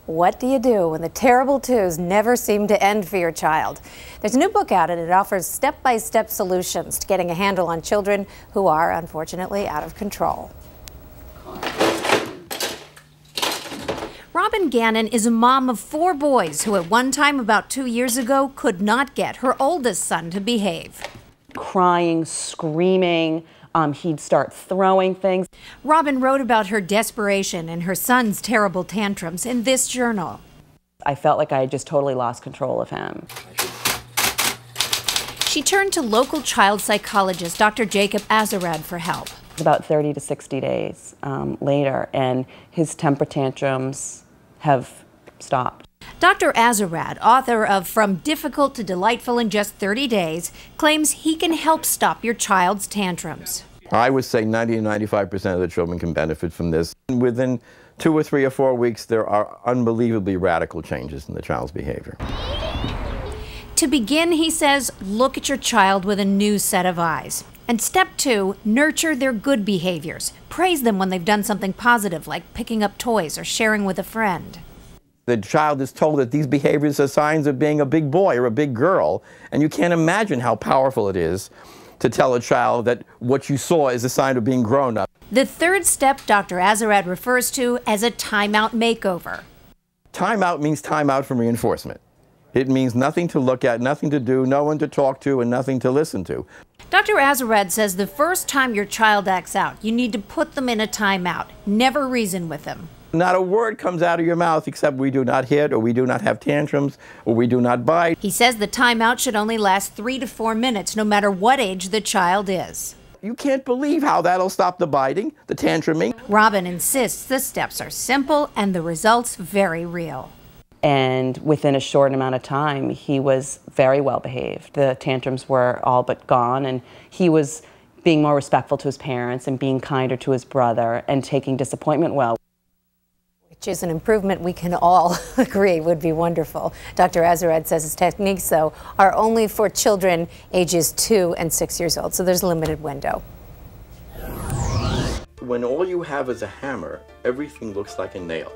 What do you do when the terrible twos never seem to end for your child? There's a new book out and it offers step-by-step solutions to getting a handle on children who are, unfortunately, out of control. Robin Gannon is a mom of 4 boys who at one time about 2 years ago could not get her oldest son to behave. Crying, screaming, he'd start throwing things. Robin wrote about her desperation and her son's terrible tantrums in this journal. I felt like I had just totally lost control of him. She turned to local child psychologist Dr. Jacob Azerrad for help. About 30 to 60 days later, and his temper tantrums have stopped. Dr. Azerrad, author of From Difficult to Delightful in Just 30 Days, claims he can help stop your child's tantrums. I would say 90 to 95% of the children can benefit from this. Within 2 or 3 or 4 weeks, there are unbelievably radical changes in the child's behavior. To begin, he says, look at your child with a new set of eyes. And step 2, nurture their good behaviors. Praise them when they've done something positive, like picking up toys or sharing with a friend. The child is told that these behaviors are signs of being a big boy or a big girl, and you can't imagine how powerful it is to tell a child that what you saw is a sign of being grown up. The third step Dr. Azerrad refers to as a timeout makeover. Timeout means timeout from reinforcement. It means nothing to look at, nothing to do, no one to talk to, and nothing to listen to. Dr. Azerrad says the first time your child acts out, you need to put them in a timeout. Never reason with them. Not a word comes out of your mouth except we do not hit, or we do not have tantrums, or we do not bite. He says the timeout should only last 3 to 4 minutes, no matter what age the child is. You can't believe how that'll stop the biting, the tantruming. Robin insists the steps are simple and the results very real. And within a short amount of time, he was very well behaved. The tantrums were all but gone, and he was being more respectful to his parents and being kinder to his brother and taking disappointment well. Which is an improvement we can all agree would be wonderful. Dr. Azerrad says his techniques, though, are only for children ages 2 and 6 years old, so there's a limited window. When all you have is a hammer, everything looks like a nail.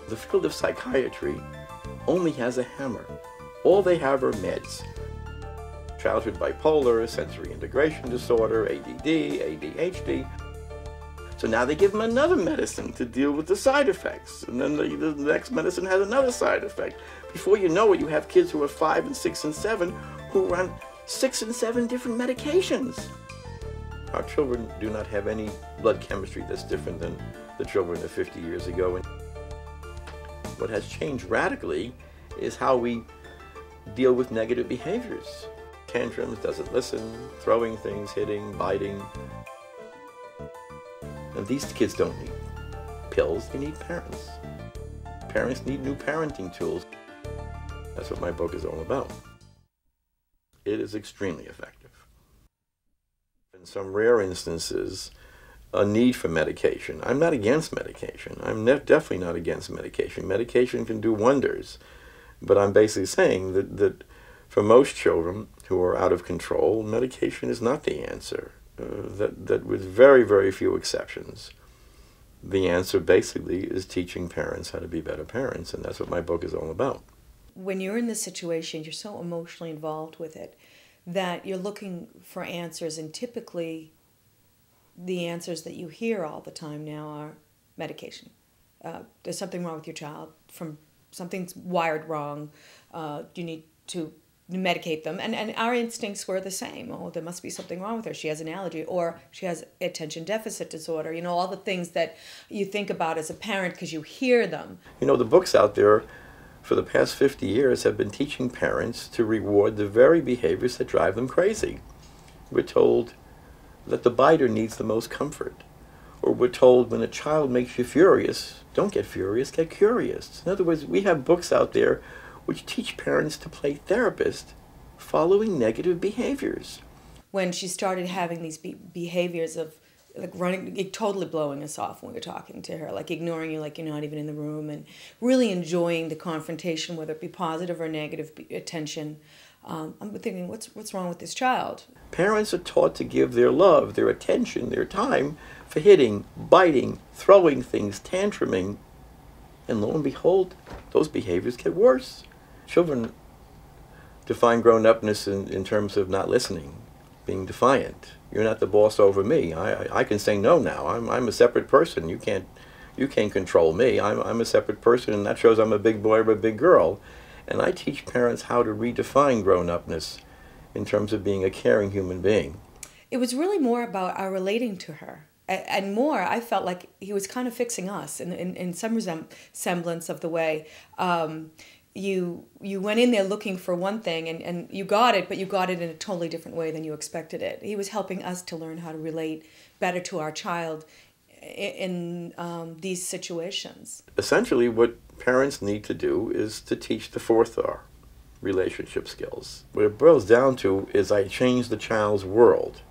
The field of psychiatry only has a hammer. All they have are meds. Childhood bipolar, sensory integration disorder, ADD, ADHD. So now they give them another medicine to deal with the side effects. And then the next medicine has another side effect. Before you know it, you have kids who are 5 and 6 and 7 who are on 6 and 7 different medications. Our children do not have any blood chemistry that's different than the children of 50 years ago. What has changed radically is how we deal with negative behaviors. Tantrums, doesn't listen, throwing things, hitting, biting. And these kids don't need pills, they need parents. Parents need new parenting tools. That's what my book is all about. It is extremely effective. In some rare instances, a need for medication. I'm not against medication. I'm definitely not against medication. Medication can do wonders. But I'm basically saying that for most children who are out of control, medication is not the answer. That with very, very few exceptions, the answer basically is teaching parents how to be better parents, and that's what my book is all about. When you're in this situation, you're so emotionally involved with it that you're looking for answers, and typically the answers that you hear all the time now are medication. There's something wrong with your child, something's wired wrong, you need to medicate them, and our instincts were the same. Oh, there must be something wrong with her. She has an allergy, or she has attention deficit disorder. You know, all the things that you think about as a parent because you hear them. You know, the books out there for the past 50 years have been teaching parents to reward the very behaviors that drive them crazy. We're told that the biter needs the most comfort. Or we're told when a child makes you furious, don't get furious, get curious. In other words, we have books out there which teach parents to play therapist following negative behaviors. When she started having these behaviors of like running, totally blowing us off when we were talking to her, like ignoring you like you're not even in the room, and really enjoying the confrontation, whether it be positive or negative attention, I'm thinking, what's wrong with this child? Parents are taught to give their love, their attention, their time for hitting, biting, throwing things, tantruming, And lo and behold, those behaviors get worse. Children define grown-upness in terms of not listening, being defiant. You're not the boss over me. I can say no now. I'm a separate person. You can't control me. I'm a separate person, and that shows I'm a big boy or a big girl. And I teach parents how to redefine grown-upness in terms of being a caring human being. It was really more about our relating to her. And more, I felt like he was kind of fixing us in some semblance of the way. You went in there looking for one thing and you got it, but you got it in a totally different way than you expected it. He was helping us to learn how to relate better to our child in these situations. Essentially, what parents need to do is to teach the fourth R, relationship skills. What it boils down to is I change the child's world.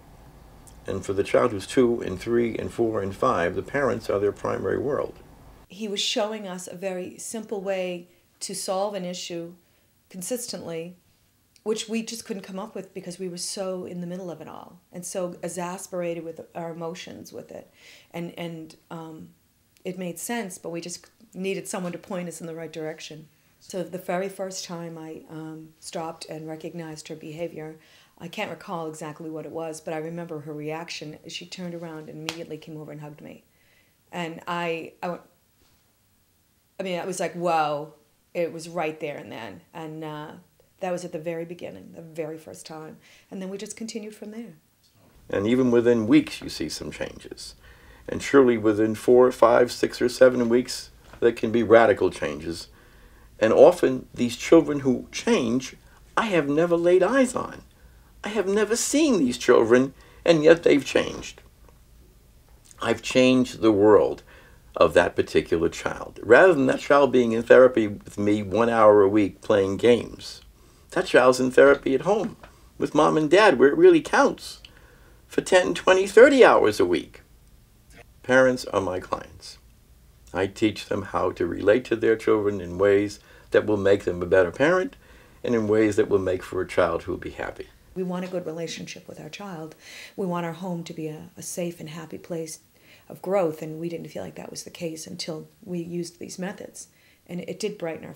And for the child who's 2 and 3 and 4 and 5, the parents are their primary world. He was showing us a very simple way to solve an issue consistently, which we just couldn't come up with because we were so in the middle of it all and so exasperated with our emotions with it. And it made sense, but we just needed someone to point us in the right direction. So the very first time I stopped and recognized her behavior, I can't recall exactly what it was, but I remember her reaction. She turned around and immediately came over and hugged me. And I was like, whoa, it was right there and then. And that was at the very beginning, the very first time. And then we just continued from there. And even within weeks, you see some changes. And surely within 4, 5, 6, or 7 weeks, there can be radical changes. And often, these children who change, I have never laid eyes on. I have never seen these children, and yet they've changed. I've changed the world of that particular child. Rather than that child being in therapy with me 1 hour a week playing games, that child's in therapy at home with mom and dad where it really counts for 10, 20, 30 hours a week. Parents are my clients. I teach them how to relate to their children in ways that will make them a better parent and in ways that will make for a child who will be happy. We want a good relationship with our child. We want our home to be a safe and happy place of growth, and we didn't feel like that was the case until we used these methods. And it did brighten our